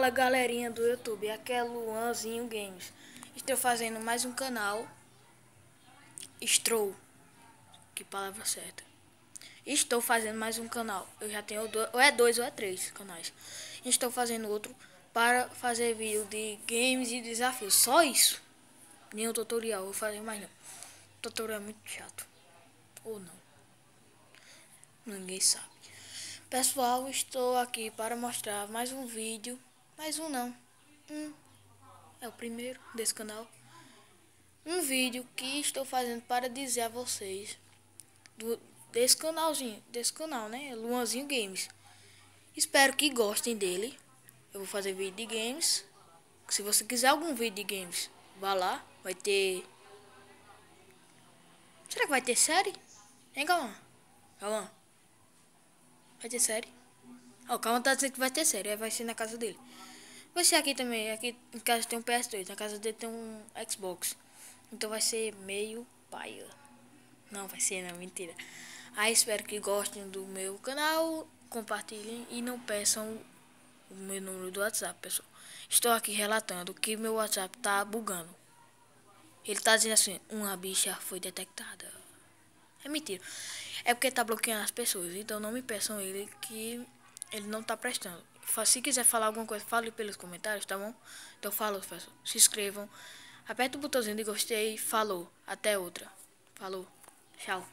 Fala galerinha do YouTube, aqui é Luanzinho Games. Estou fazendo mais um canal. Que palavra certa. Estou fazendo mais um canal. Eu já tenho dois ou três canais. Estou fazendo outro para fazer vídeo de games e desafios. Só isso. Nenhum tutorial, vou fazer mais não. O tutorial é muito chato. Ou não. Ninguém sabe. Pessoal, estou aqui para mostrar mais um vídeo. Mais um não. É o primeiro desse canal. Um vídeo que estou fazendo para dizer a vocês desse canal, né? Luanzinho Games. Espero que gostem dele. Eu vou fazer vídeo de games. Se você quiser algum vídeo de games, vá lá. Vai ter... Será que vai ter série? Hein, Calma? Calma. Vai ter série? Ó, Calma tá dizendo que vai ter série. Aí vai ser na casa dele. Vai ser aqui também. Aqui em casa tem um PS2. Na casa dele tem um Xbox. Então vai ser meio paia. Não, vai ser não, mentira. Aí espero que gostem do meu canal. Compartilhem e não peçam o meu número do WhatsApp, pessoal. Estou aqui relatando que meu WhatsApp tá bugando. Ele tá dizendo assim, uma bicha foi detectada. É mentira. É porque tá bloqueando as pessoas. Então não me peçam ele que ele não tá prestando. Se quiser falar alguma coisa, fale pelos comentários, tá bom? Então falou, pessoal. Se inscrevam. Aperta o botãozinho de gostei. Falou. Até outra. Falou. Tchau.